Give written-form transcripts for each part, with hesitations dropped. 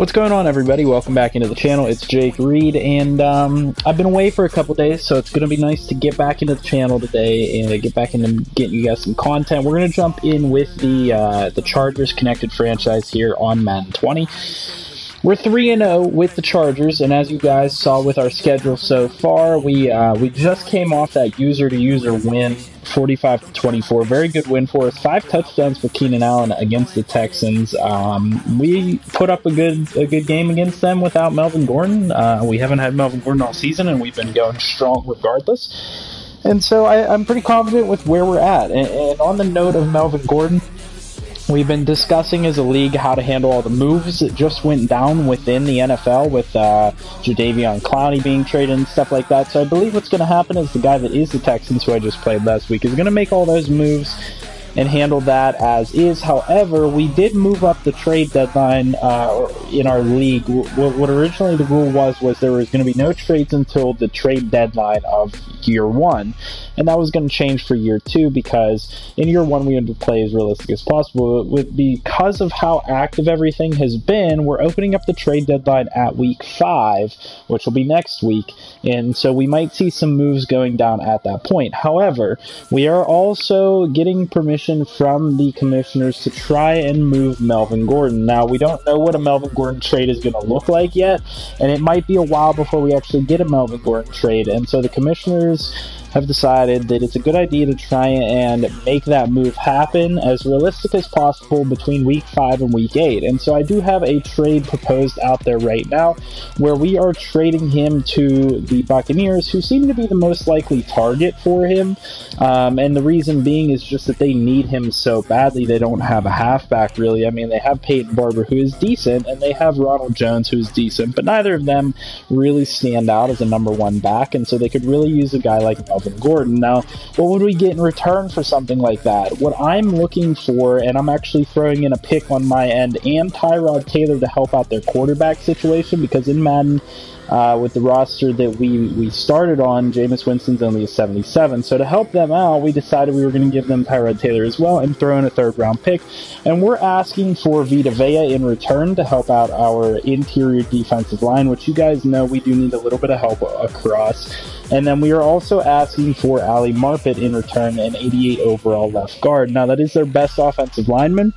What's going on, everybody? Welcome back into the channel. It's Jake Reid, and I've been away for a couple days, so it's going to be nice to get back into the channel today and get back into getting you guys some content. We're going to jump in with the Chargers connected franchise here on Madden 20. We're 3-0 with the Chargers, and as you guys saw with our schedule so far, we just came off that user-to-user win, 45-24. Very good win for us. 5 touchdowns for Keenan Allen against the Texans. We put up a good game against them without Melvin Gordon. We haven't had Melvin Gordon all season, and we've been going strong regardless. And so I'm pretty confident with where we're at. And on the note of Melvin Gordon, we've been discussing as a league how to handle all the moves that just went down within the NFL with Jadeveon Clowney being traded and stuff like that. So I believe what's going to happen is the guy that is the Texans, who I just played last week, is going to make all those moves and handle that as is. However, we did move up the trade deadline in our league. What originally the rule was there was going to be no trades until the trade deadline of year 1, and that was going to change for year 2, because in year 1 we had to play as realistic as possible. Because of how active everything has been, we're opening up the trade deadline at week 5, which will be next week, and so we might see some moves going down at that point. However, we are also getting permission from the commissioners to try and move Melvin Gordon. Now, we don't know what a Melvin Gordon trade is going to look like yet, and it might be a while before we actually get a Melvin Gordon trade, and so the commissioners have decided that it's a good idea to try and make that move happen as realistic as possible between week 5 and week 8. And so I do have a trade proposed out there right now where we are trading him to the Buccaneers, who seem to be the most likely target for him. And the reason being is just that they need him so badly. They don't have a halfback, really. I mean, they have Peyton Barber, who is decent, and they have Ronald Jones, who is decent, but neither of them really stand out as a number 1 back, and so they could really use a guy like Melvin Gordon. Now, what would we get in return for something like that? What I'm looking for, and I'm actually throwing in a pick on my end, and Tyrod Taylor to help out their quarterback situation, because in Madden, with the roster that we started on, Jameis Winston's only a 77. So to help them out, we decided we were going to give them Tyrod Taylor as well and throw in a 3rd round pick. And we're asking for Vita Vea in return to help out our interior defensive line, which you guys know we do need a little bit of help across. And then we are also asking for Ali Marpet in return, an 88 overall left guard. Now, that is their best offensive lineman,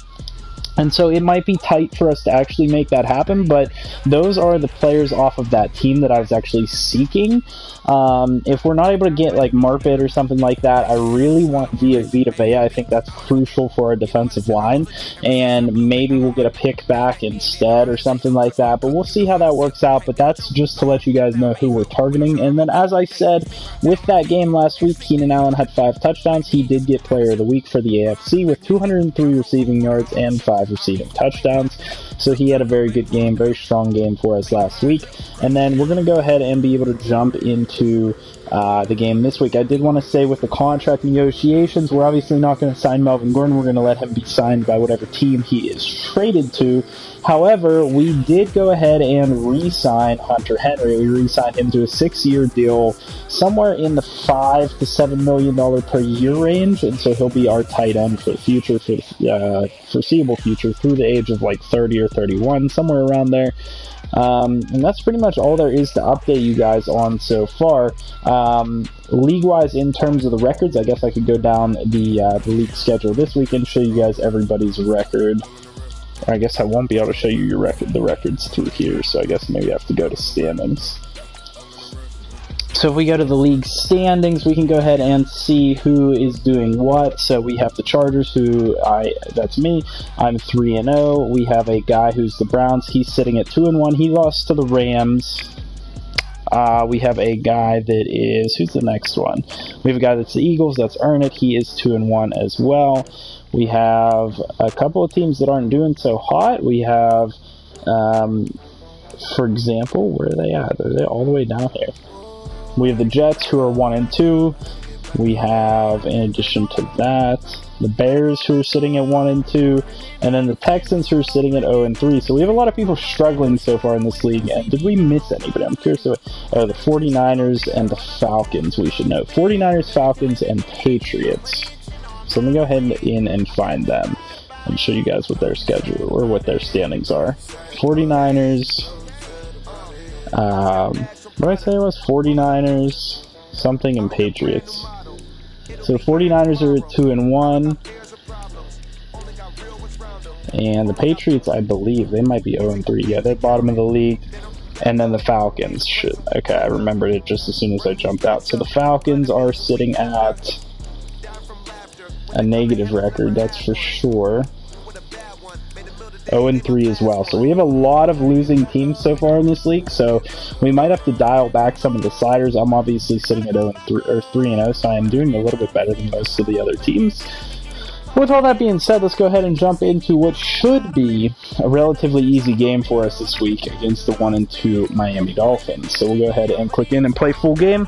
and so it might be tight for us to actually make that happen, but those are the players off of that team that I was actually seeking. If we're not able to get like Marpet or something like that, I really want Vita Vea. I think that's crucial for our defensive line, and maybe we'll get a pick back instead or something like that, but we'll see how that works out. But that's just to let you guys know who we're targeting. And then, as I said, with that game last week, Keenan Allen had 5 touchdowns. He did get Player of the Week for the AFC with 203 receiving yards and 5 receiving touchdowns. So he had a very good game, very strong game for us last week. And then we're going to go ahead and be able to jump into the game this week. I did want to say, with the contract negotiations, we're obviously not going to sign Melvin Gordon. We're going to let him be signed by whatever team he is traded to. However, we did go ahead and re-sign Hunter Henry. We re-signed him to a 6-year deal, somewhere in the $5 to $7 million per year range, and so he'll be our tight end for the future, for the foreseeable future, through the age of like 30 or 31, somewhere around there. And that's pretty much all there is to update you guys on so far. League-wise, in terms of the records, I guess I could go down the league schedule this week and show you guys everybody's record. I guess I won't be able to show you the records through here, so I guess maybe I have to go to standings. So if we go to the league standings, we can go ahead and see who is doing what. So we have the Chargers, that's me. I'm 3-0. We have a guy who's the Browns. He's sitting at 2-1. He lost to the Rams. We have a guy that is, who's the next one? We have a guy that's the Eagles. That's Earn It. He is 2-1 as well. We have a couple of teams that aren't doing so hot. We have, for example, where are they at? Are they all the way down here? We have the Jets, who are 1-2. We have, in addition to that, the Bears, who are sitting at 1-2, and then the Texans, who are sitting at 0-3. So we have a lot of people struggling so far in this league. And did we miss anybody? I'm curious. The 49ers and the Falcons, we should know. 49ers, Falcons, and Patriots. So let me go ahead and find them. and show you guys what their schedule or what their standings are. 49ers. What did I say it was? 49ers, something, and Patriots. So the 49ers are at 2-1. And the Patriots, I believe, they might be 0-3. Yeah, they're bottom of the league. And then the Falcons should. Okay, I remembered it just as soon as I jumped out. So the Falcons are sitting at a negative record, that's for sure. 0-3 as well. So we have a lot of losing teams so far in this league, so we might have to dial back some of the sliders. I'm obviously sitting at 0-3 or 3-0, so I'm doing a little bit better than most of the other teams. With all that being said, let's go ahead and jump into what should be a relatively easy game for us this week against the 1-2 Miami Dolphins. So we'll go ahead and click in and play full game.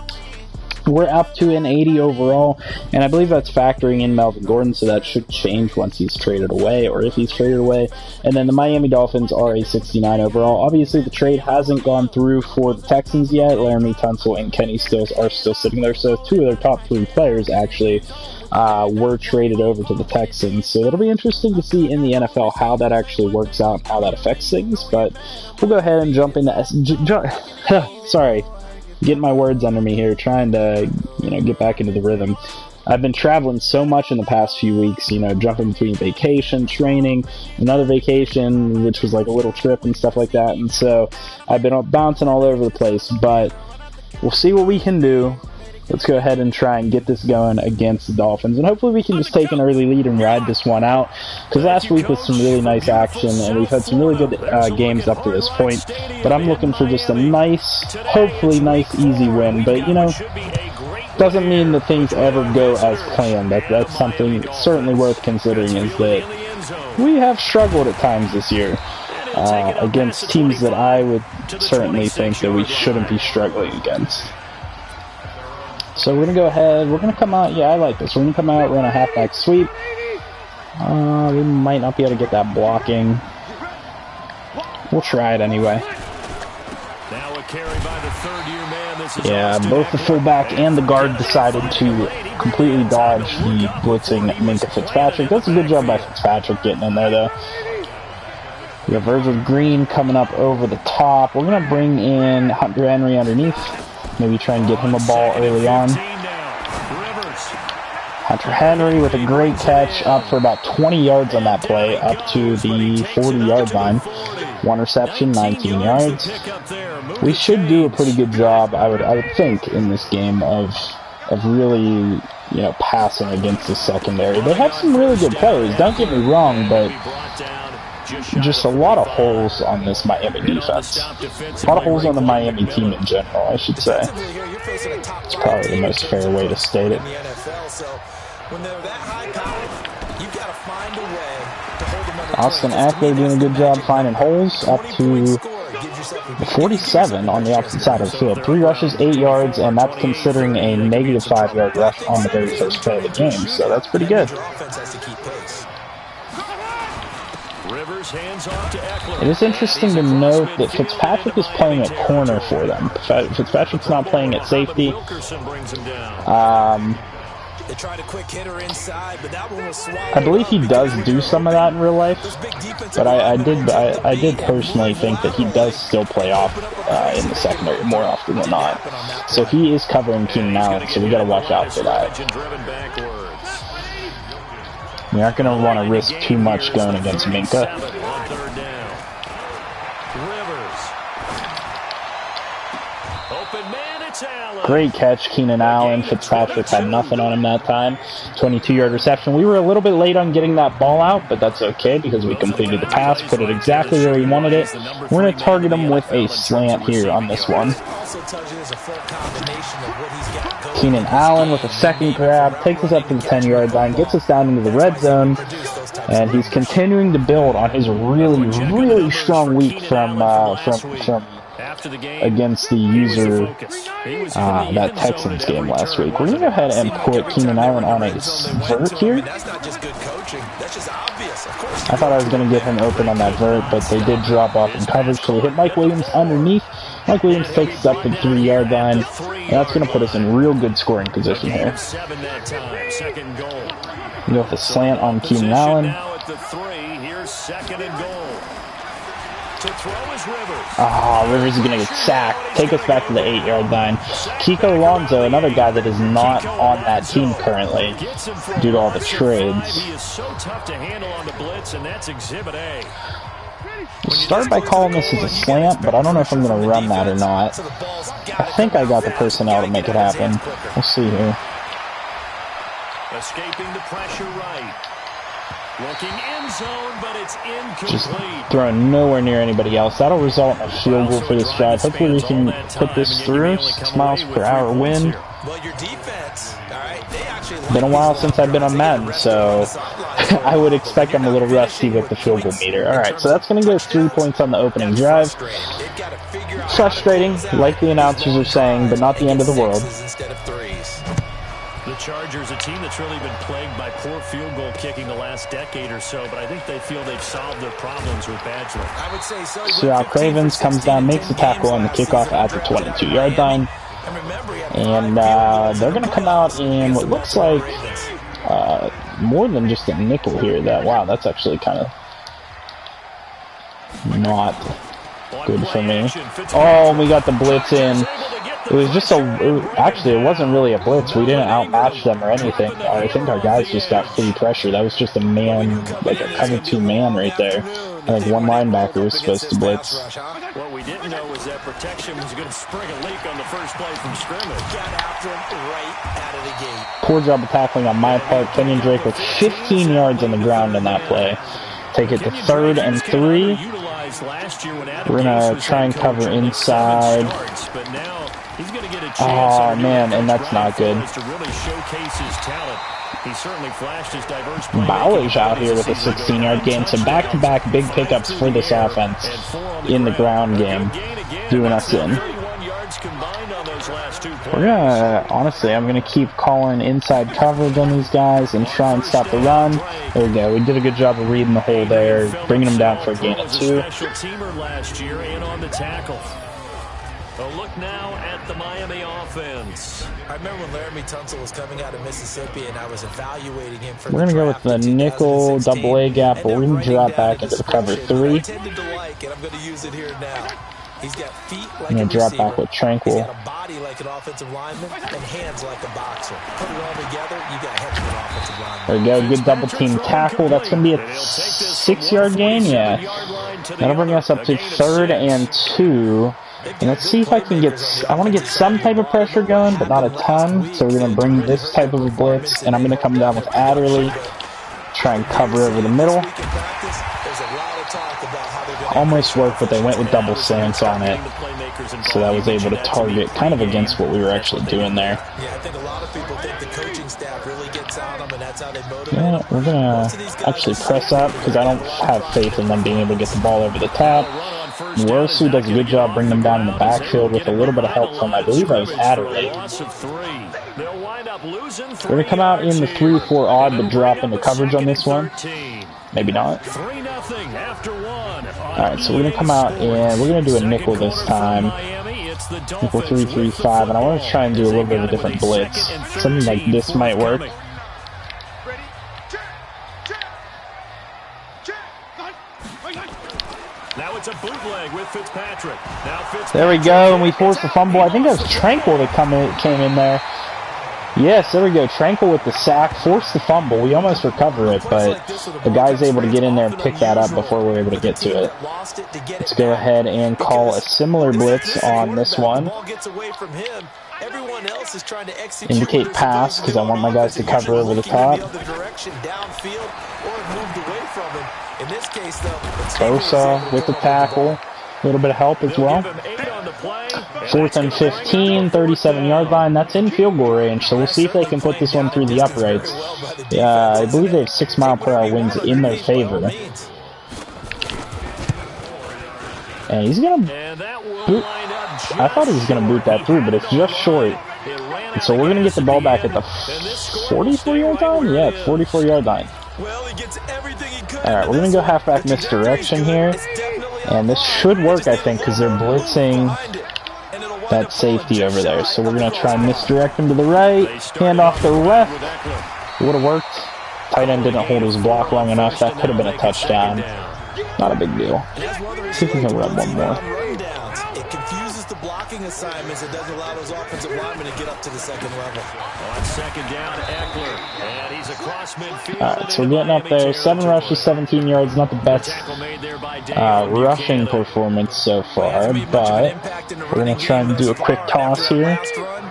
We're up to an 80 overall, and I believe that's factoring in Melvin Gordon, so that should change once he's traded away, or if he's traded away. And then the Miami Dolphins are a 69 overall. Obviously, the trade hasn't gone through for the Texans yet. Laramie Tunsil and Kenny Stills are still sitting there, so two of their top 3 players actually were traded over to the Texans. So it'll be interesting to see in the NFL how that actually works out and how that affects things. But we'll go ahead and jump into sorry, getting my words under me here, trying to get back into the rhythm. I've been traveling so much in the past few weeks, jumping between vacation, training, another vacation, which was like a little trip and stuff like that. And so I've been bouncing all over the place, but we'll see what we can do. Let's go ahead and try and get this going against the Dolphins. And hopefully we can just take an early lead and ride this one out. Because last week was some really nice action, and we've had some really good games up to this point. But I'm looking for just a nice, hopefully nice, easy win. But, doesn't mean that things ever go as planned. That's something certainly worth considering, is that we have struggled at times this year against teams that I would certainly think that we shouldn't be struggling against. So we're going to go ahead, we're going to come out, yeah, I like this. We're going to come out, run a halfback sweep. We might not be able to get that blocking. We'll try it anyway. Now a carry by the third-year man. This is yeah, both the fullback and the guard decided to completely dodge the blitzing Minkah Fitzpatrick. That's a good job by Fitzpatrick getting in there, though. We have Virgil Green coming up over the top. We're going to bring in Hunter Henry underneath. Maybe try and get him a ball early on. Hunter Henry with a great catch, up for about 20 yards on that play, up to the 40-yard line. One reception, 19 yards. We should do a pretty good job, I would think, in this game of really, passing against the secondary. They have some really good players, don't get me wrong, but just a lot of holes on this Miami defense. A lot of holes on the Miami team in general, I should say. It's probably the most fair way to state it. Austin Eckler doing a good job finding holes, up to 47 on the opposite side of the field. 3 rushes, 8 yards, and that's considering a negative 5-yard rush on the very first play of the game, so that's pretty good. It is interesting to note that Fitzpatrick is playing at corner for them. Fitzpatrick's not playing at safety. I believe he does do some of that in real life, but I did personally think that he does still play off in the secondary more often than not. So he is covering Keenan Allen, so we got to watch out for that. We aren't going to want to risk too much going against Minkah. Great catch, Keenan Allen. Fitzpatrick had nothing on him that time. 22-yard reception. We were a little bit late on getting that ball out, but that's okay because we completed the pass, put it exactly where he wanted it. We're going to target him with a slant here on this one. Keenan Allen with a second grab, takes us up to the 10-yard line, gets us down into the red zone, and he's continuing to build on his really, really strong week from against the user that Texans game last week. We're going to go ahead and put Keenan Allen on a vert here. I thought I was going to get him open on that vert, but they did drop off in coverage, so we hit Mike Williams underneath. Mike Williams takes us up to the 3-yard line, and that's going to put us in real good scoring position here. We go with a slant on Keenan Allen. second and goal. To throw is Rivers. Oh, Rivers is going to get sacked. Take us back to the 8-yard line. Kiko Alonso, another guy that is not on that team currently due to all the trades. He is so tough to handle on the blitz, and that's Exhibit A. We'll start by calling this as a slant, but I don't know if I'm going to run that or not. I think I got the personnel to make it happen. We'll see here. Escaping the pressure right. Looking end zone, but it's incomplete. Just throwing nowhere near anybody else. That'll result in a field goal for this drive. Hopefully we can put this through. 6 miles per hour wind. Been a while since I've been on Madden, so I would expect I'm a little rusty with the field goal meter. Alright, so that's going to give us 3 points on the opening drive. Frustrating, like the announcers are saying, but not the end of the world. The Chargers, a team that's really been plagued by poor field goal kicking the last decade or so, but I think they feel they've solved their problems with Badger. I would say so. So Cravens comes down, makes the tackle on the kickoff at the 22-yard line. And they're going to come out in what looks like more than just a nickel here. Wow, that's actually kind of not good for me. Oh, we got the blitz in. It was just actually, it wasn't really a blitz. We didn't outmatch them or anything. I think our guys just got free pressure. That was just a man, like a cover 2 man right there. I think one linebacker was supposed to blitz. What we didn't know was that protection was going to spring a leak on the first play from scrimmage. Got after him right out of the gate. Poor job of tackling on my part. Kenyon Drake with 15 yards on the ground in that play. Take it to 3rd and 3. We're going to try and cover inside. Oh, man, and that's not good. Bowers out here with a 16-yard gain. So back-to-back big pickups for this offense in the ground game, doing us in. We're gonna, honestly, I'm gonna keep calling inside coverage on these guys and try and stop the run. There we go. We did a good job of reading the hole there, bringing them down for a gain of 2. A look now at the Miami offense. I remember when Laramie Tunsil was coming out of Mississippi, and I was evaluating him for. We're gonna go with the nickel double A gap, but we're gonna drop back into the cover 3. He's got feet like I'm gonna drop back with Tranquil. He's got a body like an offensive lineman and hands like a boxer. Put it all together, you got head of an offensive lineman. There we go, good double team tackle. That's gonna be a 6-yard gain, yeah. That'll bring us up to 3rd and 2. And let's see if I can get, I want to get some type of pressure going, but not a ton. So we're going to bring this type of a blitz, and I'm going to come down with Adderley, try and cover over the middle. Almost worked, but they went with double stance on it. So that was able to target kind of against what we were actually doing there. Yeah, I think a lot of people think the coaching staff really gets out of them, and that's how they motivate. Yeah, we're going to actually press up because I don't have faith in them being going to get the ball over the top. Worsu does a good job bringing them down in the backfield with a little bit of help from, I believe that was Adderley. We're going to come out in the 3-4 odd, but drop into coverage on this one. Maybe not. Alright, so we're going to come out and we're going to do a nickel this time. Nickel 3-3-5, and I want to try and do a little bit of a different blitz. Something like this might work. Now it's a bootleg with Fitzpatrick. There we go, and we forced the fumble. I think that was Tranquil that came in there. Yes, there we go. Tranquil with the sack, forced the fumble. We almost recover it, but the guy's able to get in there and pick that up before we're able to get to it. Let's go ahead and call a similar blitz on this one. Indicate pass, because I want my guys to cover over the top. Bosa with the tackle. A little bit of help as well. 4th and 15, 37-yard line. That's in field goal range, so we'll see if they can put this one through the uprights. I believe they have 6-mile-per-hour winds in their favor. And he's going to boot. I thought he was going to boot that through, but it's just short. And so we're going to get the ball back at the 44-yard line? Yeah, 44-yard line. Alright, we're going to go halfback misdirection here. And this should work, I think, because they're blitzing that safety over there. So we're going to try and misdirect him to the right. Hand off the left. Would have worked. tight end didn't hold his block long enough. That could have been a touchdown. Not a big deal. See if we can run one more. It confuses the blocking assignments. It doesn't allow those offensive linemen to get up to the second level. On second down, Eckler. And he's across midfield. Alright, so we're getting up there. 7 rushes, 17 yards. Not the best rushing performance so far, but we're going to try and do a quick toss here.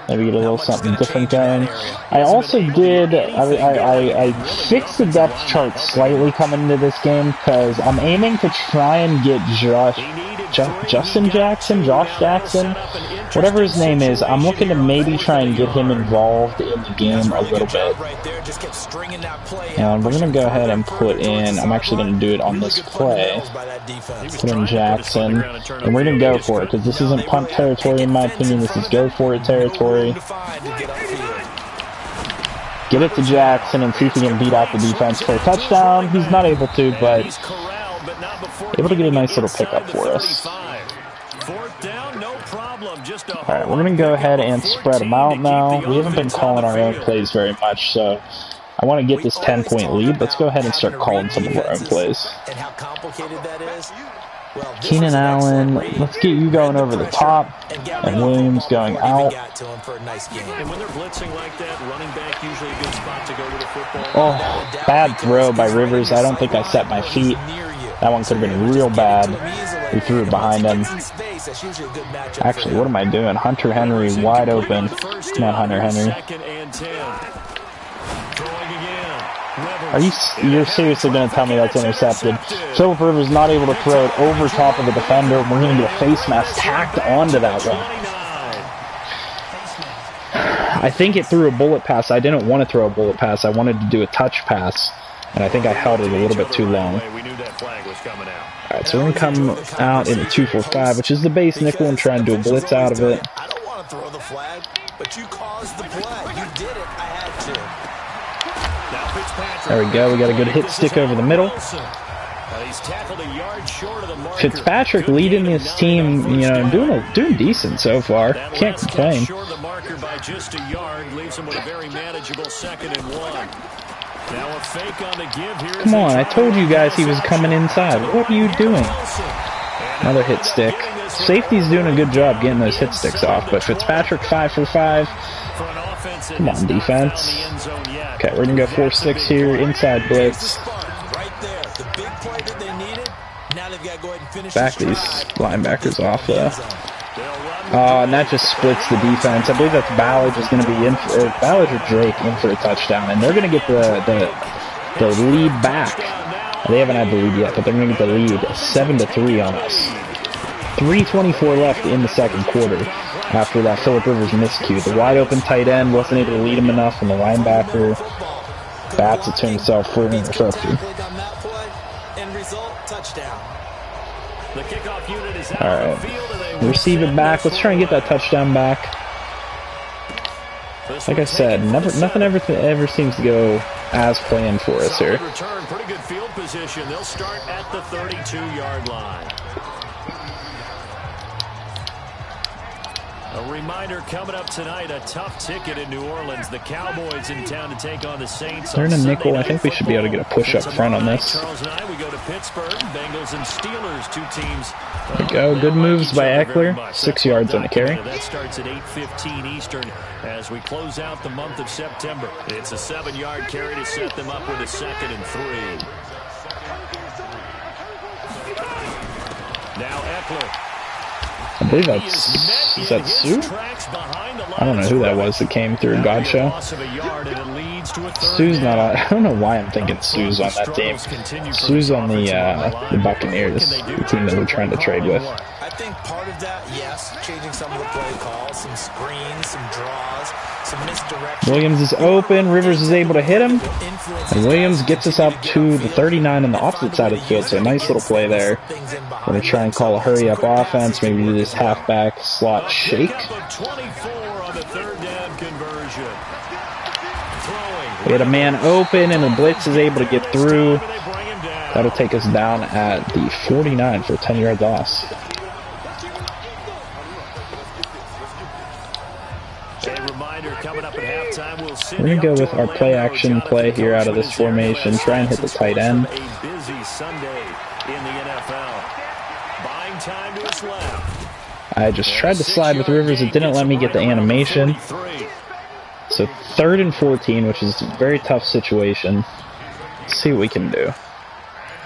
Maybe get a little something different going. I also did, I fixed the depth chart slightly coming into this game because I'm aiming to try and get Josh Jackson, whatever his name is. I'm looking to maybe try and get him involved in the game a little bit. And we're going to go ahead and put in, I'm actually going to do it on this play. Put in Jackson, and we're going to go for it because this isn't punt territory in my opinion. This is go for it territory. Get it to Jackson and see if he can beat out the defense for a touchdown. He's not able to, but able to get a nice little pickup for us. Alright, we're going to go ahead and spread them out now. We haven't been calling our own plays very much, so I want to get this 10-point lead. Let's go ahead and start calling some of our own plays. Keenan Allen, let's get you going over the top, and Williams going out. Oh, bad throw by Rivers. I don't think I set my feet. That one could have been real bad. We threw it behind him. Actually, what am I doing? Hunter Henry wide open. Come on, Hunter Henry. You're seriously going to tell me that's intercepted? Philip Rivers not able to throw it over top of the defender. We're going to get a face mask tacked onto that one. I think it threw a bullet pass. I didn't want to throw a bullet pass. I wanted to do a touch pass, and I think I held it a little bit too long. Alright, so we're going to come out in the 2-4-5, which is the base nickel, and try and do a blitz out of it. I don't want to throw the flag, but you caused the play. You did it. I had to. There we go. We got a good hit stick over the middle. Fitzpatrick leading this team, you know, doing decent so far. Can't complain. Come on, I told you guys he was coming inside. What are you doing? Another hit stick. Safety's doing a good job getting those hit sticks off, but Fitzpatrick 5 for 5. Come on, defense. Okay, we're going to go 4-6 here, inside blitz. Back these linebackers off, though. And that just splits the defense. I believe that's Ballard is going to be in for, Ballard or Drake in for a touchdown, and they're going to get the lead back. They haven't had the lead yet, but they're going to get the lead 7-3 on us. 3:24 left in the second quarter. After that Philip Rivers miscue. The wide open tight end wasn't able to lead him enough, and the linebacker bats it to himself for an interception. Alright. Receive it back. Let's try and get that touchdown back. Like I said, nothing ever seems to go as planned for us here. Pretty good field position. They'll start at the 32-yard line. A reminder coming up tonight, a tough ticket in New Orleans. The Cowboys in town to take on the Saints. They're in a nickel. I think we should be able to get a push up front on this. Charles and I, we go to Pittsburgh, Bengals and Steelers, two teams. There we go. Good moves by Eckler. 6 yards on the carry. That starts at 8:15 Eastern as we close out the month of September. It's a 7-yard carry to set them up with a 2nd and 3. Now Eckler. I believe that's, is that Sue? I don't know who that was that came through Godshow. Sue's not on, I don't know why I'm thinking Sue's on that team. Sue's on the Buccaneers, the team that we're trying to trade with. I think part of that, yes, changing some of the play calls, some screens, some draws, some misdirection. Williams is open, Rivers is able to hit him, and Williams gets us up to the 39 on the opposite side of the field, so a nice little play there. We're going to try and call a hurry-up offense, maybe do this halfback slot shake. We had a man open, and the blitz is able to get through. That'll take us down at the 49 for a 10-yard loss. reminder coming up at halftime. We'll We're going to go with our play action play here out of this formation. Try and hit the tight end. A busy Sunday in the NFL. Buying time to his left. I just tried to slide with Rivers. It didn't let me get the animation. So 3rd and 14, which is a very tough situation. Let's see what we can do.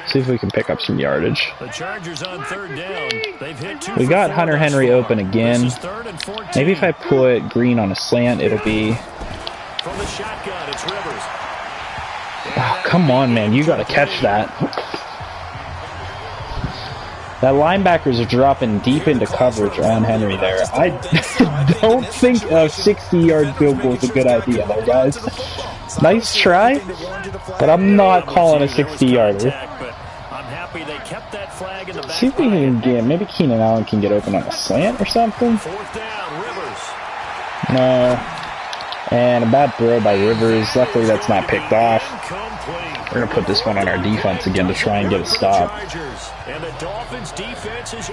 See if we can pick up some yardage. The Chargers on 3rd down. They've hit 2 We got Hunter Henry open again. This is 3rd and 14. Maybe if I put Green on a slant, it'll be... From the shotgun, it's Rivers. Oh, come on, man. You got to catch that. That linebackers are dropping deep into coverage on Henry there. I don't think a 60-yard field goal is a good idea there, guys. Nice try, but I'm not calling a 60-yarder. See if we can get, maybe Keenan Allen can get open on a slant or something. 4th down, Rivers. No. And a bad throw by Rivers. Luckily, that's not picked off. We're going to put this one on our defense again to try and get a stop.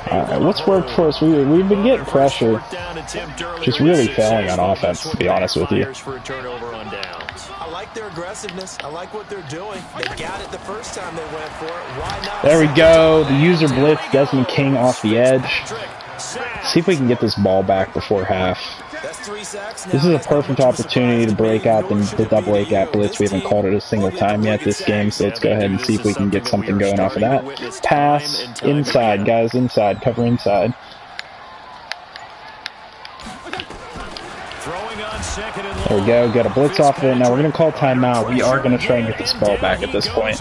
Alright, what's worked for us? We've been getting pressure. Just really failing on offense, to be honest with you. I like their aggressiveness. I like what they're doing. They got it the first time they went for it. Why not? There we go. The user blitz. Desmond King off the edge. See if we can get this ball back before half. This is a perfect opportunity to break out the double A-gap blitz. We haven't called it a single time yet this game, so let's go ahead and see if we can get something going off of that. Pass inside, guys, inside. Cover inside. There we go. Got a blitz off of it. Now we're going to call timeout. We are going to try and get this ball back at this point.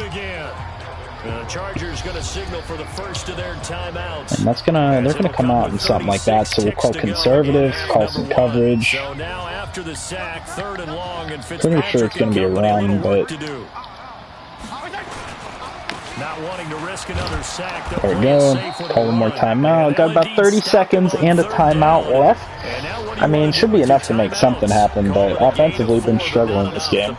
The Chargers going to signal for the first of their timeouts. And they're gonna come out in something like that. So we'll call conservatives, call some coverage. So now after the sack, 3rd and long, and Pretty sure it's gonna be a run, but not wanting to risk another sack. There we go. Call one more timeout. Got about 30 seconds and a timeout left. I mean, should be enough to make something happen, but offensively, we've been struggling this game.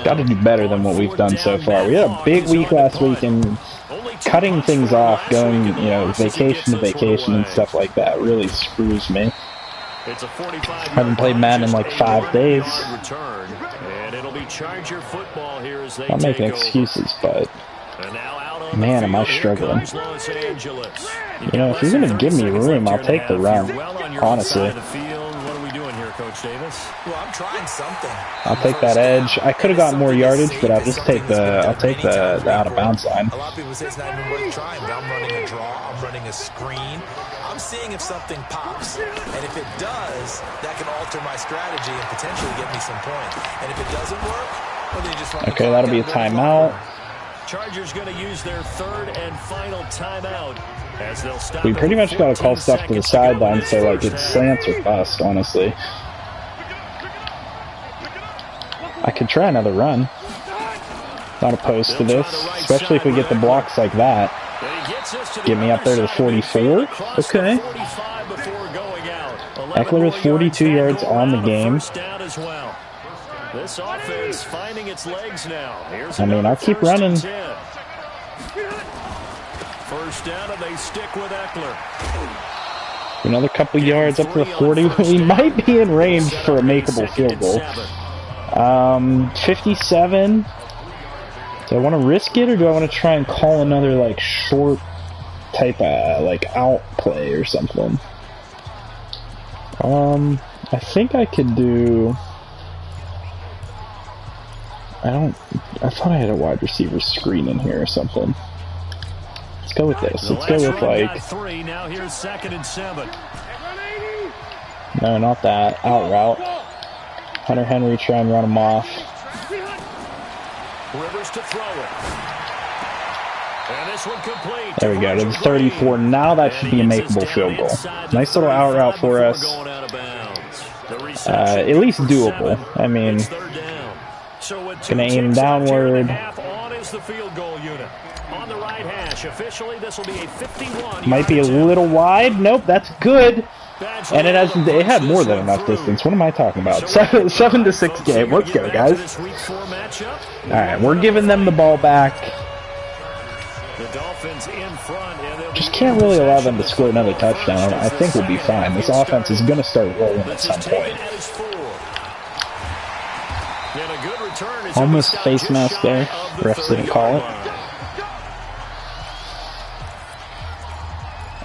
Got to do better than what we've done so far. We had a big week last week, and cutting things off, going, vacation to vacation and stuff like that really screws me. Haven't played Madden in like 5 days. I'm making excuses, but man, am I struggling. If you're going to give me room, I'll take the run, honestly. I'll take that edge. I could have gotten more yardage, but I'll just take the out of bounds line. A lot of people say it's not even worth trying, but I'm running a draw, I'm running a screen. I'm seeing if something pops, and if it does, that can alter my strategy and potentially get me some points. And if it doesn't work, well, then you just run. Okay, that'll be a timeout. Chargers going to use their 3rd and final timeout as they'll stop. We pretty much got to call stuff to the sideline, so like it's slants or bust, honestly. I could try another run. Not opposed to this, especially if we get the blocks like that. Get me up there to the 44. Okay. Eckler with 42 yards on the game. This offense finding its legs now. I mean, I'll keep running. First down, and they stick with Eckler. Another couple yards up to the 40. We might be in range for a makeable field goal. 57. Do I want to risk it, or do I want to try and call another like short type of out play or something? I think I could do. I thought I had a wide receiver screen in here or something. Let's go with this. Let's go with like. 3. Now here's 2nd and 7. No, not that. Out route. Hunter Henry, try and run him off. Rivers to throw it. And this one complete. There we go, to the 34. Now that should be a makeable field goal. Nice little out route for us. At least doable. I mean, gonna aim downward. Might be a little wide. Nope, that's good. And it had more than enough distance. What am I talking about? 7-6 game. Let's go, guys. Alright, we're giving them the ball back. The Dolphins in front, and they'll Just can't really allow them to score another touchdown. I think we'll be fine. This offense is going to start rolling at some point. Almost face mask there. Refs didn't call it.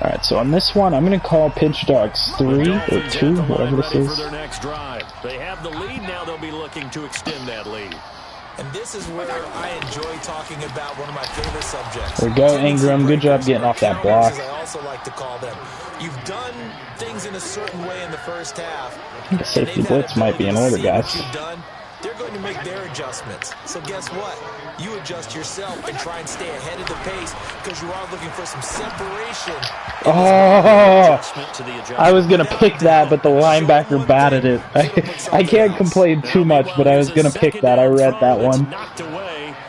Alright, so on this one, I'm going to call Pitch Dogs 3 or 2, whatever this is. They have the lead now. They'll be looking to extend that lead. And this is where I enjoy talking about one of my favorite subjects. There we go, Ingram. Good job getting off that block. I also like to call them. You've done things in a certain way in the first half. I think a safety blitz might be in order, guys. They're going to make their adjustments. So guess what? You adjust yourself and try and stay ahead of the pace because you are looking for some separation. Oh! I was going to pick that, but the linebacker batted it. I can't complain too much, but I was going to pick that. I read that one.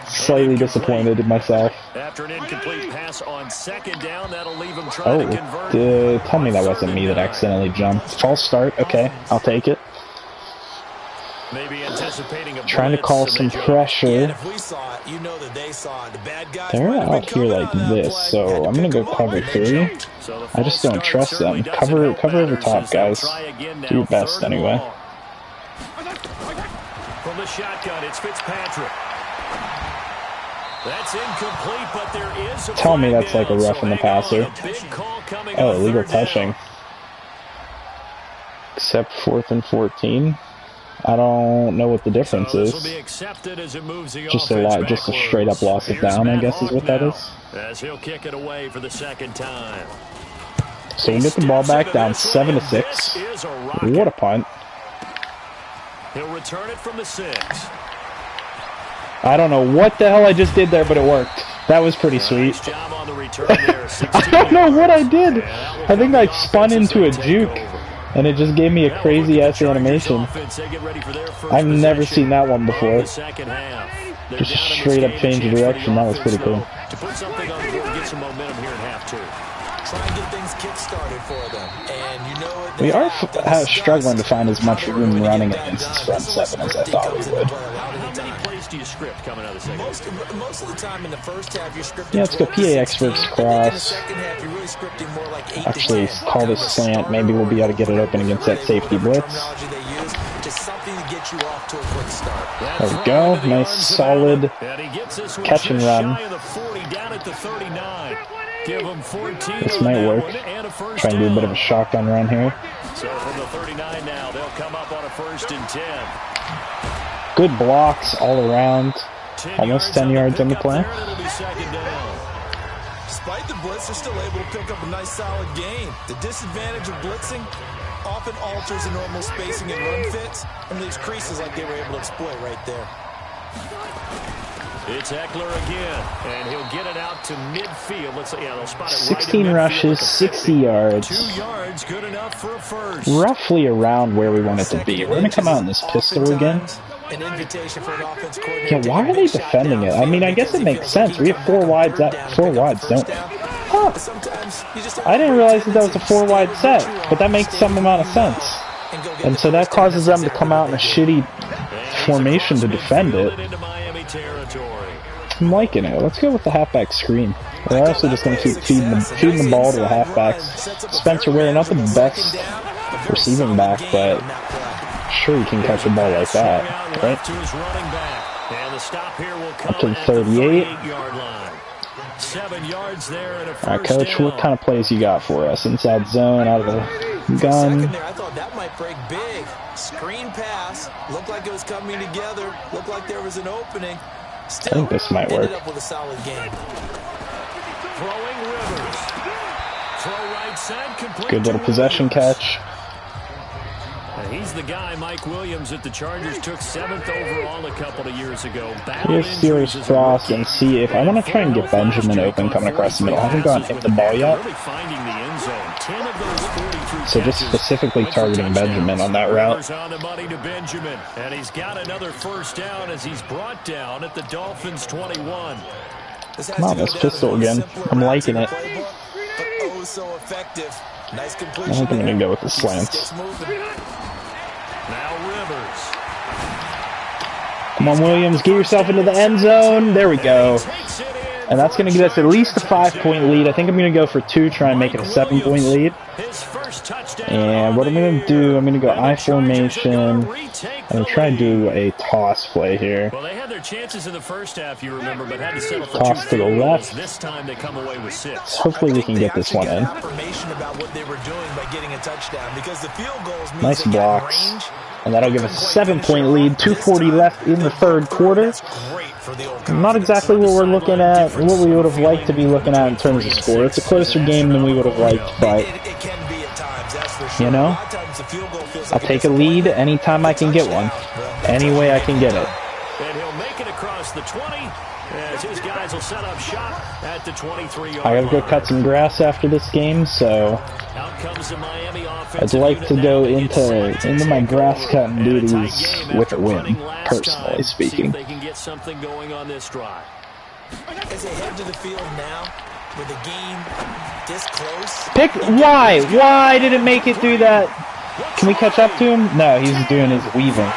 Slightly disappointed in myself. After an incomplete pass on second down, that'll leave him trying to convert. Tell me that wasn't me that accidentally jumped. False start. Okay, I'll take it. Maybe anticipating a trying to call some pressure. They're out here like this, so I'm gonna go cover 3. I just don't trust them. Cover over top, guys. Do your best anyway. From the shotgun, it's Fitzpatrick. That's incomplete, but there is a Tell me that's like a rough in the passer. Oh, illegal touching. Except 4th and 14. I don't know what the difference is. Just a straight up loss of down, I guess is what that is. As he'll kick it away for the second time. So we get the ball back down 7-6. What a punt. He'll return it from the 6. I don't know what the hell I just did there, but it worked. That was pretty sweet. I don't know what I did. I think I spun into a juke. And it just gave me a crazy-ass animation. I've never seen that one before. Just straight up change of direction. That was pretty cool. To put something on the board and get some momentum here in half 2. Try and get things kick-started for them. And you know what? We are struggling to find as much room running against this front 7 as I thought we would. How many plays do you script coming out of the second half? Most of the time in the first half, you're scripting. Yeah, let's go PAX versus cross. Like actually, call this slant. Maybe we'll be able to get it open against that safety blitz. There we go. Nice, solid catch and run. This might work. Try and do a bit of a shotgun run here. So from the 39 now, they'll come up on a 1st and 10. Good blocks all around. Almost 10 yards on the play. Despite the blitz, they're still able to pick up a nice solid gain. The disadvantage of blitzing often alters the normal spacing and run fits and leaves creases like they were able to exploit right there. It's Eckler again, and he'll get it out to midfield. Let's say, yeah, they'll spot it 16 right rushes, 60 yards. 2 yards, good enough for a first. Roughly around where we want it to be. We're going to come out in this pistol again. An invitation for an offense coordinator. Yeah, why are they defending it? I mean, I guess it makes sense. We have 4 wides, don't we? Huh. I didn't realize that was a 4-wide set, but that makes some amount of sense. And so that causes them to come out in a shitty formation to defend it. I'm liking it. Let's go with the halfback screen. We're also just going to keep feeding the ball to the halfbacks. Spencer Ware, not the best receiving back, but sure you can catch a ball like that, right? Up to the 38. Alright, coach, what kind of plays you got for us? Inside zone, out of the gun. I thought that might break big. Screen pass. Looked like it was coming together. Looked like there was an opening. Still, I think this might work. Up with a solid game. Throwing Rivers. Throw right side, complete. Good little possession catch. He's the guy, Mike Williams, that the Chargers took 7th overall a couple of years ago. Here's Steelers cross and see if I want to try and get Benjamin open coming across the middle. I haven't gone hit the ball yet. So just specifically targeting Benjamin on that route. And he's got another first down as he's brought down at the Dolphins 21. Come on, let's pistol again. I'm liking it. I think I'm going to go with the slants. Now Rivers. Come on, Williams, get yourself into the end zone. There we go. And that's going to give us at least a 5-point lead. I think I'm going to go for 2, try and make it a 7-point lead. And what I'm going to do, I'm going to go I formation. I'm going to try and do a toss play here. Well, they had their chances in the first half, you remember, but had to settle for toss to the left. This time they come away with 6. Hopefully we can get this one in. Nice blocks. And that'll give us a 7-point lead. 2:40 left in the third quarter. Not exactly what we're looking at, what we would have liked to be looking at in terms of score. It's a closer game than we would have liked, but, you know, I'll take a lead anytime I can get one. Any way I can get it. And he'll make it across the 20 as his guys will set up shop at the 23-yard I gotta go cut some grass after this game, so I'd like to go into my grass cutting duties with a win, personally speaking. They can get something going on this drive. As they head to the field now, with the game this close. Why did it make it do that? Can we catch up to him? No, he's doing his weaving.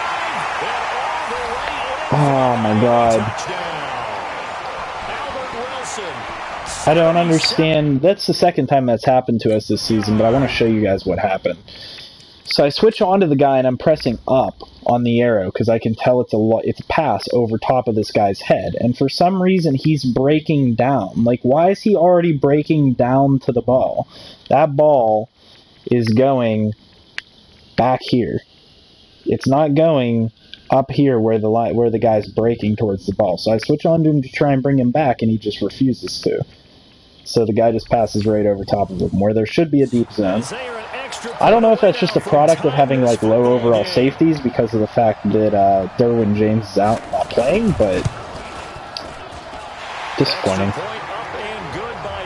Oh my god. I don't understand. That's the second time that's happened to us this season, but I want to show you guys what happened. So I switch on to the guy and I'm pressing up on the arrow because I can tell it's a pass over top of this guy's head. And for some reason he's breaking down. Like, why is he already breaking down to the ball? That ball is going back here. It's not going up here where the guy's breaking towards the ball. So I switch on to him to try and bring him back and he just refuses to. So the guy just passes right over top of him where there should be a deep zone. I don't know if that's just a product of having like low overall safeties because of the fact that Derwin James is out not playing, but disappointing.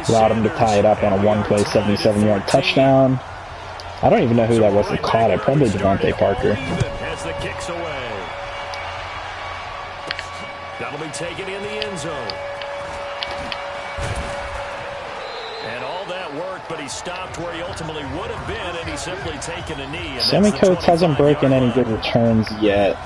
Allowed him to tie it up on a one-play 77-yard touchdown. I don't even know who that was that caught it. Probably Devontae Parker. That'll be taken in the end zone. And all that worked, but he stopped where he ultimately would have been, and he's simply taken a knee. Sammy Coates hasn't broken any good returns yet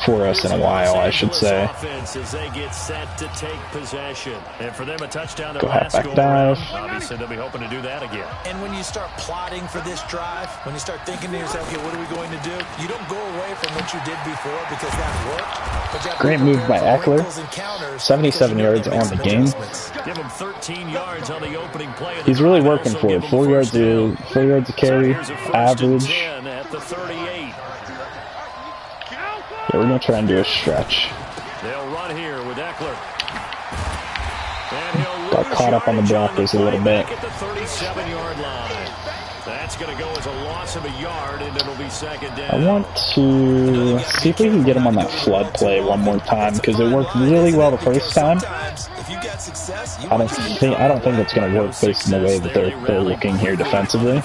for us in a while, I should say. As they get set to take possession. And for them, a touchdown. Go halfback dive. Obviously, they'll be hoping to do that again. And when you start plotting for this drive, when you start thinking to yourself, okay, what are we going to do? You don't go away from what you did before because that worked. Great move by Eckler. 77 yards on the game. Give him 13 yards on the opening play. He's really working for it. 4 yards a carry, average. At the 38. Yeah, we're going to try and do a stretch. They'll run here with Eckler. Got caught up on the blockers a little bit. At the 37-yard line. That's going to go as a loss of a yard, and it'll be second down. I want to see if we can get him on that flood play one more time because it worked really well the first time. I don't think it's going to work based on the way that they're looking here defensively. On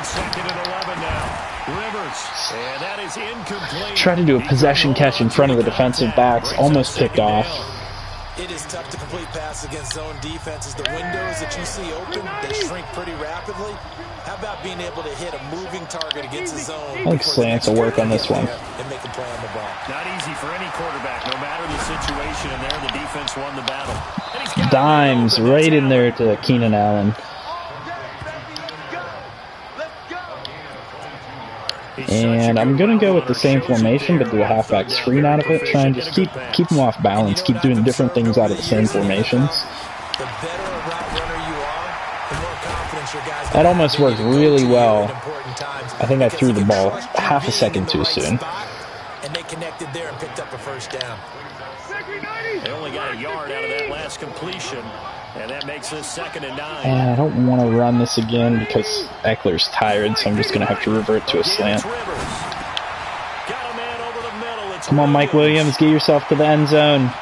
second and 11 now. And that is incomplete. Try to do a possession catch in front of the defensive backs, almost picked off. It is tough to complete passes against zone defenses. The windows that you see open, they shrink pretty rapidly. How about being able to hit a moving target against the zone? I think slants will work on this one. And make a play on the ball. Not easy for any quarterback, no matter the situation. And there, the defense won the battle. Dimes right in there to Keenan Allen. And I'm going to go with the same formation, but do a halfback screen out of it. Try and just keep them off balance. Keep doing different things out of the same formations. That almost worked really well. I think I threw the ball half a second too soon. And they connected there and picked up a first down. They only got a yard out of that last completion. And that makes this second and 9. And I don't want to run this again because Eckler's tired, so I'm just going to have to revert to a slant. Come on, Mike Williams, get yourself to the end zone.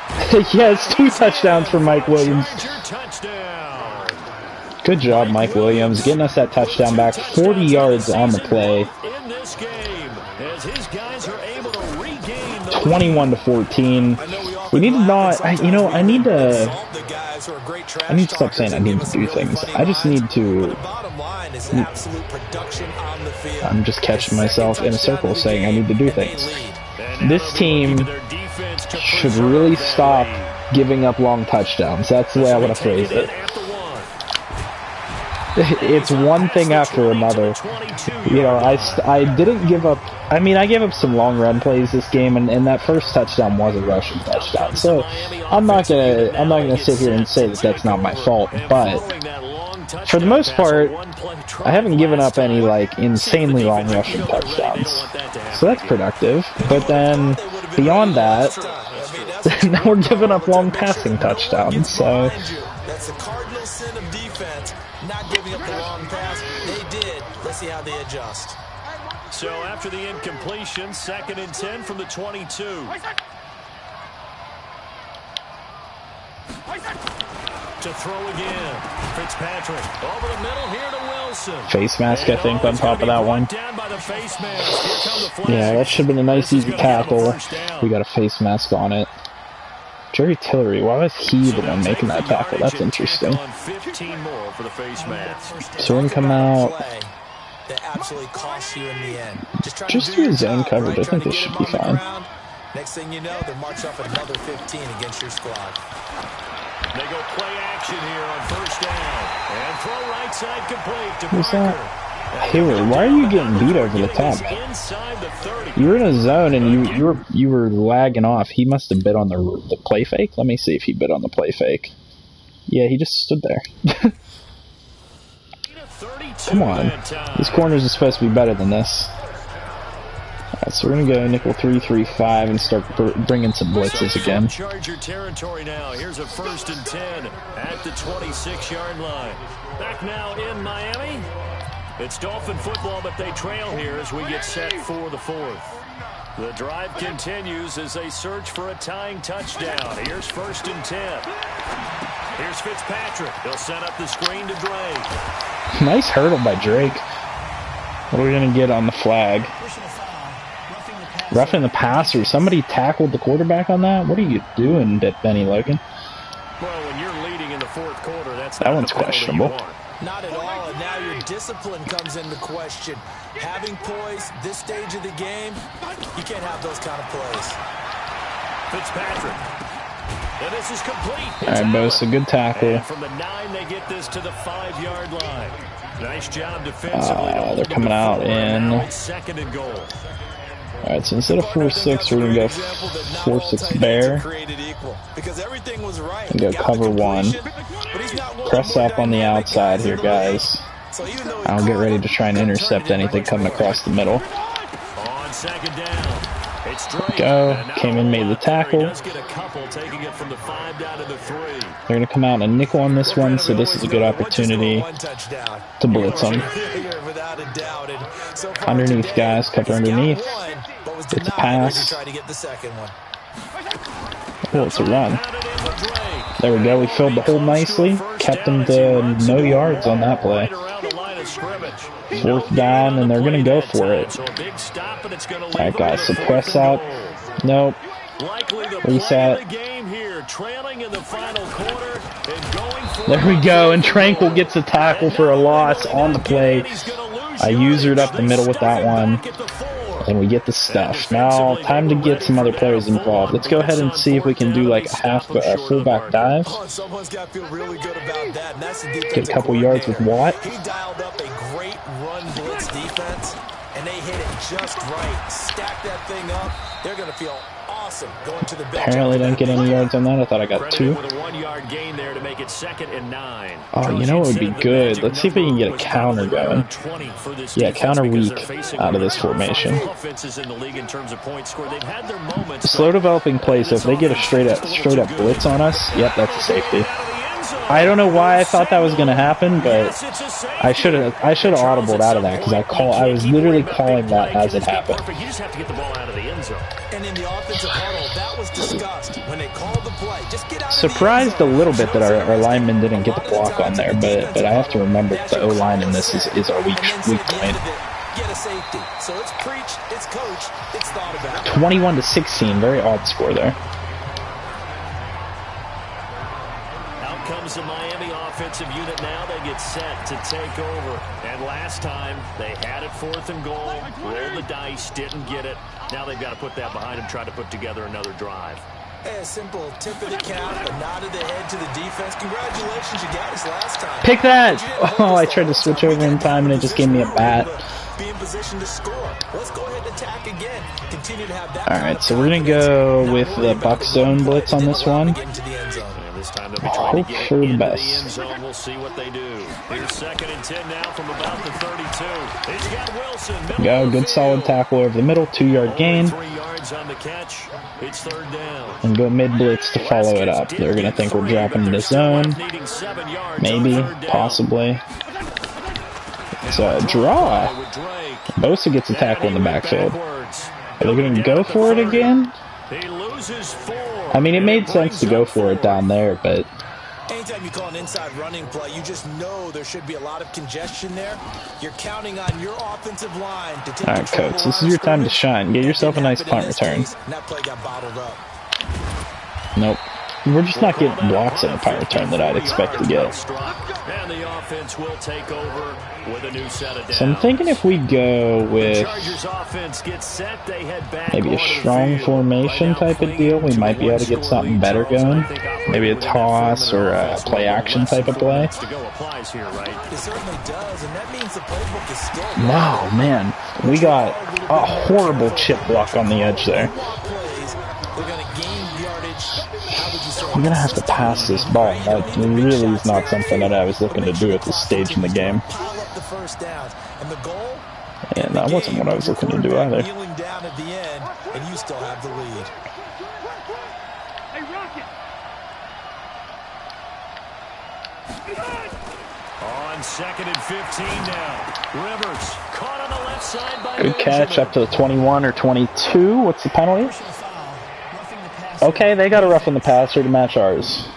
Yes, 2 touchdowns for Mike Williams. Good job, Mike Williams, getting us that touchdown back. 40 yards on the play. 21-14. We need to not, I need to stop saying I need to do things. I just need to, I'm just catching myself in a circle saying I need to do things. This team should really stop giving up long touchdowns. That's the way I want to phrase it. It's one thing after another. You know, I didn't give up. I mean, I gave up some long run plays this game, and that first touchdown was a rushing touchdown. So I'm not gonna sit here and say that that's not my fault. But for the most part, I haven't given up any like insanely long rushing touchdowns. So that's productive. But then beyond that, now we're giving up long passing touchdowns. So. That's the cardinal sin of defense, not giving up the long pass. They did. Let's see how they adjust. So after the incompletion, 2nd and 10 from the 22. To throw again. Fitzpatrick over the middle here to Wilson. Face mask, I think, on top of that one. Yeah, that should have been a nice, easy tackle. We got a face mask on it. Jerry Tillery, why was he the one making that tackle? That's interesting. So we're going to come out. Just do a zone coverage. I think this should be fine. Next thing you know, they'll march up another 15 against your squad. They go play action here on 1st down. And throw right side complete to What's that? Hayward, why are you getting beat over the top? You were in a zone and you were lagging off. He must have bid on the play fake. Let me see if he bid on the play fake. Yeah, he just stood there. Come on, these corners are supposed to be better than this. Alright, so we're gonna go nickel 3-3-5 and start bringing some blitzes again. Charger territory now. Here's a 1st and 10 at the 26-yard line. Back now in Miami. It's Dolphin football, but they trail here as we get set for the 4th. The drive continues as they search for a tying touchdown. Here's 1st and 10. Here's Fitzpatrick. They'll set up the screen to Drake. Nice hurdle by Drake. What are we going to get on the flag? Roughing the passer. Somebody tackled the quarterback on that? What are you doing, Benny Logan? Well, when you're leading in the 4th quarter, that one's questionable. Not at all, and now your discipline comes into question. Having poise this stage of the game, you can't have those kind of plays. Fitzpatrick. And this is complete. All right, Bosa, good tackle. And from the 9, they get this to the 5-yard line. Nice job defensively. They're coming out in 2nd and goal. All right, so instead of 4-6, we're gonna go 4-6 bear. And go cover 1. Press up on the outside here, guys. I'll get ready to try and intercept anything coming across the middle. On 2nd down. Go. Came in, made the tackle. They're going to come out in a nickel on this one, so this is a good opportunity to blitz them. Underneath, guys. Cover underneath. It's a pass. Oh, it's a run. There we go. We filled the hole nicely. Kept them to no yards on that play. 4th down, and they're going to go for it. Alright, guys, so press out. Nope. Reset. There we go, and Tranquil gets a tackle for a loss on the play. I usered up the middle with that one. And we get the stuff. Now, time to get some other players involved. Let's go ahead and see if we can do like a fullback dive. Get a couple yards with Watt. He dialed up a great run blitz defense, and they hit it just right. Stack that thing up. They're going to feel awesome going to the bench. Apparently didn't get any yards on that. I thought I got 2. Oh, you know what would be good? Let's see if we can get a counter going. Yeah, counter weak out of this formation. Slow developing play, so if they get a straight up blitz on us, yep, that's a safety. I don't know why I thought that was going to happen, but I should have audibled out of that because I was literally calling that as it happened. And in the offensive huddle, that was discussed when they called the play. Just get out. Surprised a little bit that our linemen didn't get the block on there, but I have to remember that the O-line in this is our weak point. Get a safety. So it's preached, it's coached, it's thought about. 21-16, very odd score there. Out comes the Miami offensive unit now. They get set to take over. And last time, they had it 4th and goal, rolled the dice, didn't get it. Now they've got to put that behind them, try to put together another drive. Hey, a simple tip of the cap, a nod of the head to the defense. Congratulations, you got us last time. Pick that! Oh, I tried to switch over in time and it just gave me a bat. Be in position to score. Let's go ahead and attack again. Continue to have that. Alright, so we're going to go with the Buck zone blitz on this one. Hope for the best. We'll see what they do. Here's 2nd and 10 now from about the 32. He's got Wilson. Go, good solid tackle over the middle, 2-yard gain. 3 yards on the catch. It's 3rd down. And go mid blitz to follow it up. They're going to think we're dropping into zone. Maybe, possibly. It's a draw. Bosa gets a tackle in the backfield. Are they going to go for it again? I mean, it made sense to go for it down there, but... Anytime you call an inside running play, you just know there should be a lot of congestion there. You're counting on your offensive line to take. All right, coach, this is your time to shine. Get yourself a nice punt return. That play got bottled up. Nope. We're just not getting blocks in a punt return that I'd expect to get. And the offense will take over with a new set of downs. So I'm thinking if we go with maybe a strong formation type of deal, we might be able to get something better going. Maybe a toss or a play action type of play. No, man. We got a horrible chip block on the edge there. I'm going to have to pass this ball. That really is not something that I was looking to do at this stage in the game. And that wasn't what I was looking to do either. On 2nd and 15 now. Rivers caught on the left side by good catch up to the 21 or 22. What's the penalty? Okay, they got a rough in the passer to match ours.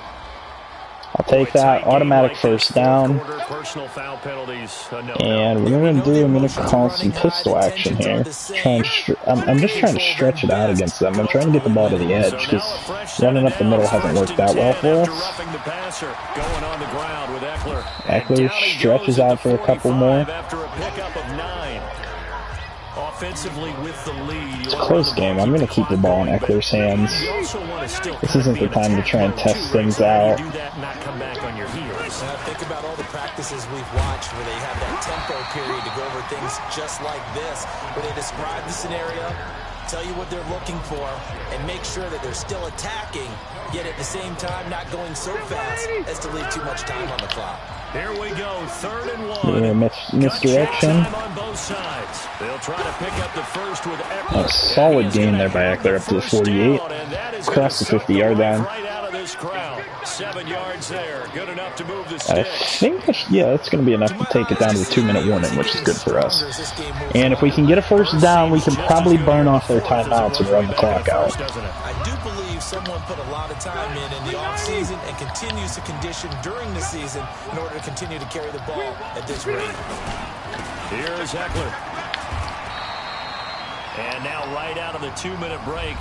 I'll take that. Automatic first down. And what I'm going to call some pistol action here. I'm just trying to stretch it out against them. I'm trying to get the ball to the edge because running up the middle hasn't worked that well for us. Eckler stretches out for a couple more. Offensively with the lead. It's a close game. I'm going to keep the ball in Eckler's hands. This isn't the time to try and test things out. Think about all the practices we've watched where they have that tempo period to go over things just like this, where they describe the scenario, tell you what they're looking for, and make sure that they're still attacking, yet at the same time not going so fast as to leave too much time on the clock. Here we go, 3rd and 1. Yeah, misdirection. They'll try to pick up the first with Eckler. A solid gain there by Eckler up to the 48. Across the 50-yard line. Right out of this crowd. 7 yards there. Good enough to move the I sticks. think, yeah, that's going to be enough to take it down to the 2-minute warning, which is good for us. And if we can get a first down, we can probably burn off their timeouts and run the clock out. I do believe someone put a lot of time in the offseason and continues to condition during the season in order to continue to carry the ball at this rate. Here's Eckler. And now right out of the 2-minute break,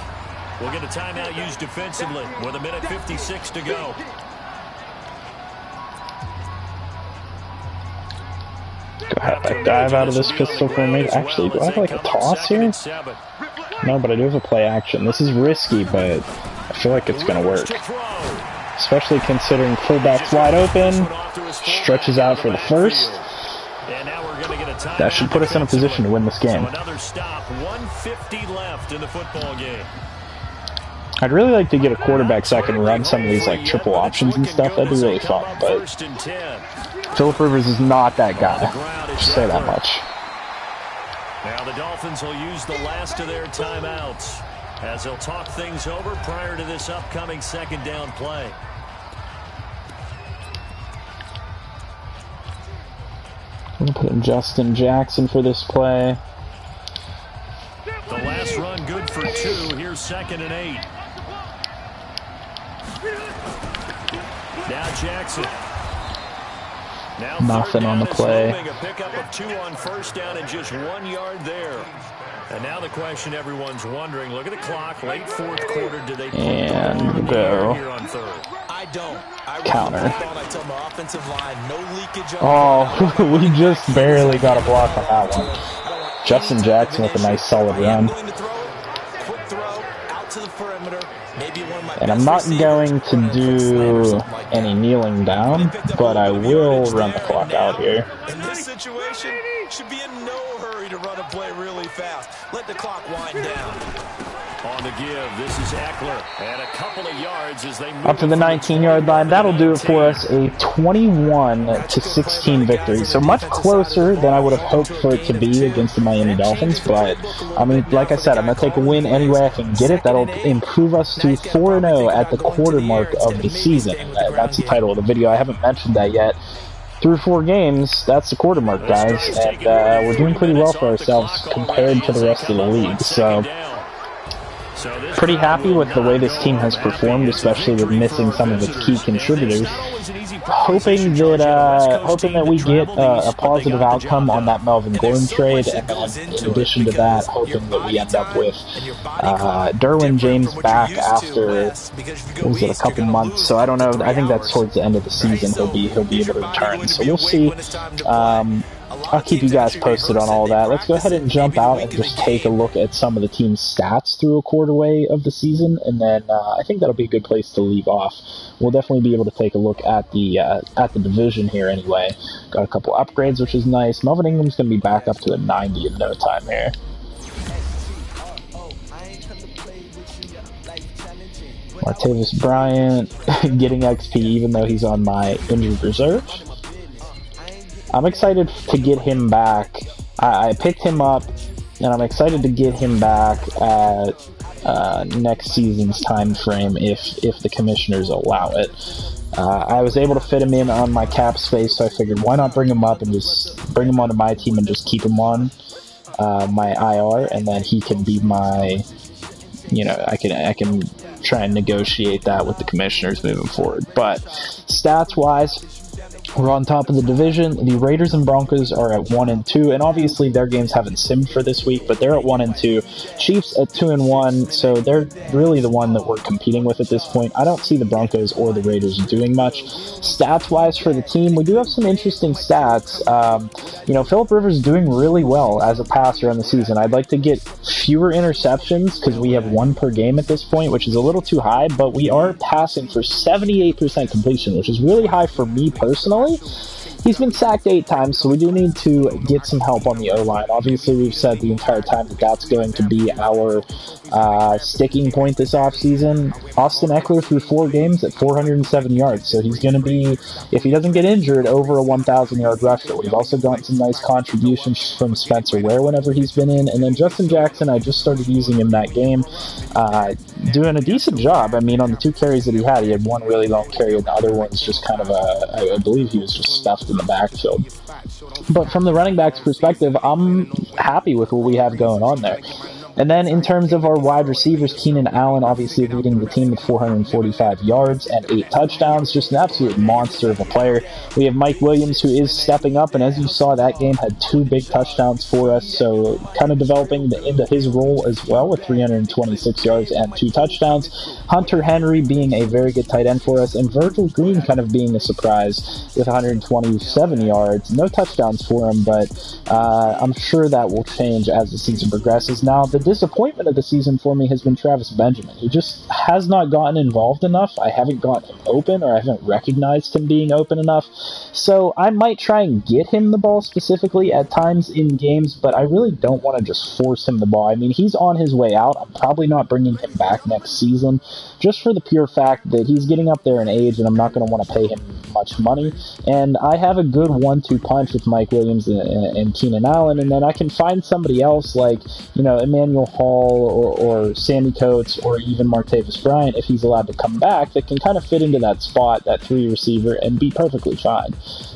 we'll get a timeout used defensively with 1:56 to go. Do I have a dive out of this pistol formation? Actually, do I have like a toss here? No, but I do have a play action. This is risky, but I feel like it's going to work. Especially considering fullback's wide open. Stretches out for the first. That should put us in a position to win this game. Another stop, 1:50 left in the football game. I'd really like to get a quarterback so I can run some of these like triple options and stuff. That'd be really fun, but Phillip Rivers is not that guy. Just say that much. Now the Dolphins will use the last of their timeouts as they'll talk things over prior to this upcoming 2nd down play. I'm going to put in Justin Jackson for this play. The last run good for 2. Here's 2nd and 8. Now Jackson. Now nothing on the play. A pickup of 2 on first down and just 1 yard there. And now the question everyone's wondering, look at the clock, late 4th quarter, do they and go here on 3rd? I don't. Counter. Oh, we just barely got a block on that one. Justin Jackson with a nice solid run. Quick throw out to the perimeter. Maybe one of my And I'm not going to do any kneeling down, but I will run the clock out here. In this situation, should be in no hurry to run a play really fast. Let the clock wind down. On the give, this is Eckler, and a couple of yards as they move up to the 19-yard line. That'll do it for us, a 21-16 victory. So much closer than I would have hoped for it to be against the Miami Dolphins. But, I mean, like I said, I'm going to take a win any way I can get it. That'll improve us to 4-0 at the quarter mark of the season. That's the title of the video. I haven't mentioned that yet. Through 4 games, that's the quarter mark, guys. And we're doing pretty well for ourselves compared to the rest of the league. So pretty happy with the way this team has performed, especially with missing some of its key contributors. Hoping that we get a positive outcome on that Melvin Gordon trade, and then in addition to that, hoping that we end up with Derwin James back after, what was it, a couple months. So I don't know. I think that's towards the end of the season he'll be able to return. So we'll see. I'll keep you guys posted on all that. Let's go ahead and jump out and just take a look at some of the team's stats through a quarterway of the season, and then I think that'll be a good place to leave off. We'll definitely be able to take a look at the division here anyway. Got a couple upgrades, which is nice. Melvin Ingram's going to be back up to a 90 in no time here. Martavis Bryant getting XP even though he's on my injured reserve. I'm excited to get him back. I picked him up, and I'm excited to get him back at next season's time frame if the commissioners allow it. I was able to fit him in on my cap space, so I figured why not bring him up and just bring him onto my team and just keep him on my IR, and then he can be my, I can try and negotiate that with the commissioners moving forward. But stats-wise, we're on top of the division. The Raiders and Broncos are at 1-2, and obviously their games haven't simmed for this week, but they're at 1-2. Chiefs at 2-1, so they're really the one that we're competing with at this point. I don't see the Broncos or the Raiders doing much. Stats-wise for the team, we do have some interesting stats. Phillip Rivers is doing really well as a passer on the season. I'd like to get fewer interceptions because we have 1 per game at this point, which is a little too high, but we are passing for 78% completion, which is really high for me personally. He's been sacked 8 times, so we do need to get some help on the O-line. Obviously, we've said the entire time that that's going to be our sticking point this offseason. Austin Eckler through 4 games at 407 yards, so he's going to be, if he doesn't get injured, over a 1,000-yard rusher. We've also gotten some nice contributions from Spencer Ware whenever he's been in, and then Justin Jackson, I just started using him that game, doing a decent job. I mean, on the 2 carries that he had 1 really long carry, and the other one's just kind of I believe he was just stuffed in the backfield. But from the running back's perspective, I'm happy with what we have going on there. And then in terms of our wide receivers, Keenan Allen obviously leading the team with 445 yards and 8 touchdowns. Just an absolute monster of a player. We have Mike Williams, who is stepping up, and as you saw, that game had 2 big touchdowns for us, so kind of developing into his role as well with 326 yards and 2 touchdowns. Hunter Henry being a very good tight end for us, and Virgil Green kind of being a surprise with 127 yards. No touchdowns for him, but I'm sure that will change as the season progresses. Now, the disappointment of the season for me has been Travis Benjamin. He just has not gotten involved enough. I haven't gotten him open, or I haven't recognized him being open enough. So I might try and get him the ball specifically at times in games, but I really don't want to just force him the ball. I mean, he's on his way out. I'm probably not bringing him back next season, just for the pure fact that he's getting up there in age, and I'm not going to want to pay him much money. And I have a good 1-2 punch with Mike Williams and Keenan Allen, and then I can find somebody else like, Emmanuel Hall or Sammy Coates or even Martavis Bryant, if he's allowed to come back, that can kind of fit into that spot, that 3 receiver, and be perfectly fine.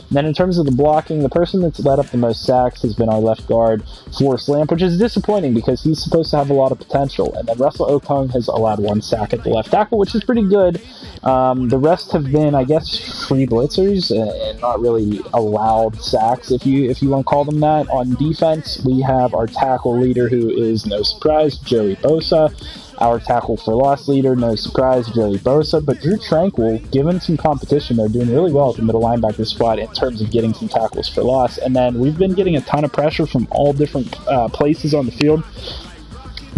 And then in terms of the blocking, the person that's led up the most sacks has been our left guard, Forrest Lamp, which is disappointing because he's supposed to have a lot of potential. And then Russell Okung has allowed 1 sack at the left tackle, which is pretty good. The rest have been, I guess, free blitzers and not really allowed sacks, if you want to call them that. On defense, we have our tackle leader, who is, no surprise, Joey Bosa. Our tackle for loss leader, no surprise, Joey Bosa. But Drew Tranquil, given some competition, they're doing really well at the middle linebacker spot in terms of getting some tackles for loss. And then we've been getting a ton of pressure from all different places on the field.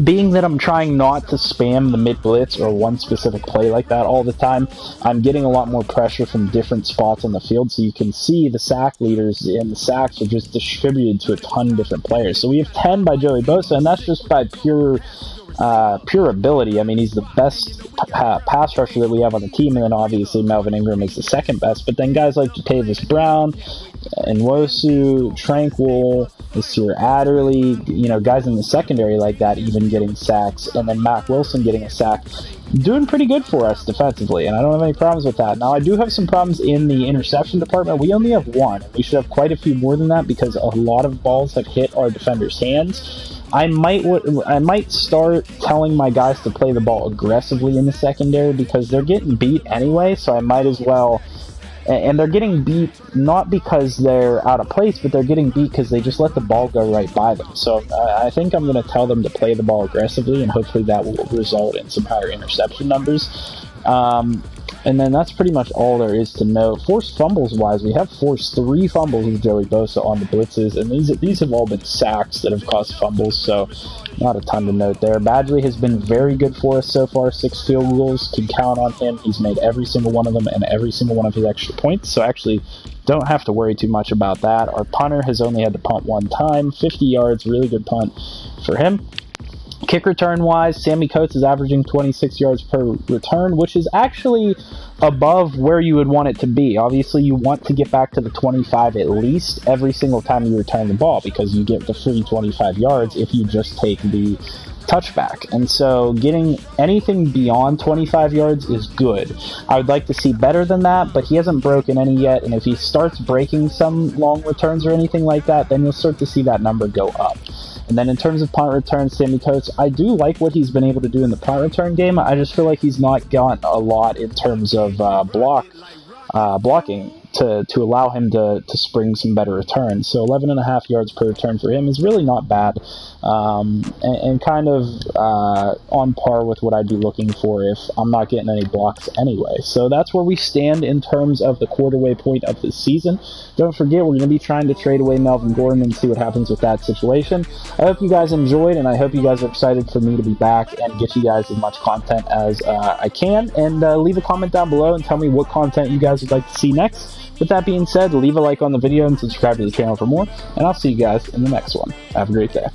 being that I'm trying not to spam the mid blitz or one specific play like that all the time, I'm getting a lot more pressure from different spots on the field. So you can see the sack leaders and the sacks are just distributed to a ton of different players. So we have 10 by Joey Bosa, and that's just by pure ability. I mean, he's the best pass rusher that we have on the team, and then obviously Melvin Ingram is the second best. But then guys like Jatavis Brown, Nwosu, Tranquil, Nasir Adderley, you know, guys in the secondary like that even getting sacks, and then Matt Wilson getting a sack, doing pretty good for us defensively, and I don't have any problems with that. Now, I do have some problems in the interception department. We only have one. We should have quite a few more than that because a lot of balls have hit our defenders' hands. I might start telling my guys to play the ball aggressively in the secondary because they're getting beat anyway, so I might as well. And they're getting beat not because they're out of place, but they're getting beat because they just let the ball go right by them. So I think I'm going to tell them to play the ball aggressively, and hopefully that will result in some higher interception numbers. And then that's pretty much all there is to know. Forced fumbles-wise, we have forced 3 fumbles with Joey Bosa on the blitzes, and these have all been sacks that have caused fumbles, so not a ton to note there. Badgley has been very good for us so far. 6 field goals, can count on him. He's made every single one of them and every single one of his extra points, so actually don't have to worry too much about that. Our punter has only had to punt 1 time, 50 yards, really good punt for him. Kick return wise, Sammy Coates is averaging 26 yards per return, which is actually above where you would want it to be. Obviously, you want to get back to the 25 at least every single time you return the ball because you get the free 25 yards if you just take the touchback. And so getting anything beyond 25 yards is good. I would like to see better than that, but he hasn't broken any yet, and if he starts breaking some long returns or anything like that, then you'll start to see that number go up. And then in terms of punt returns, Sammy Coates, I do like what he's been able to do in the punt return game. I just feel like he's not gotten a lot in terms of blocking to allow him to spring some better returns. So 11.5 yards per return for him is really not bad, and kind of on par with what I'd be looking for if I'm not getting any blocks anyway. So that's where we stand in terms of the quarterway point of the season. Don't forget, we're going to be trying to trade away Melvin Gordon and see what happens with that situation. I hope you guys enjoyed, and I hope you guys are excited for me to be back and get you guys as much content as I can. And leave a comment down below and tell me what content you guys would like to see next. With that being said, leave a like on the video and subscribe to the channel for more, and I'll see you guys in the next one. Have a great day.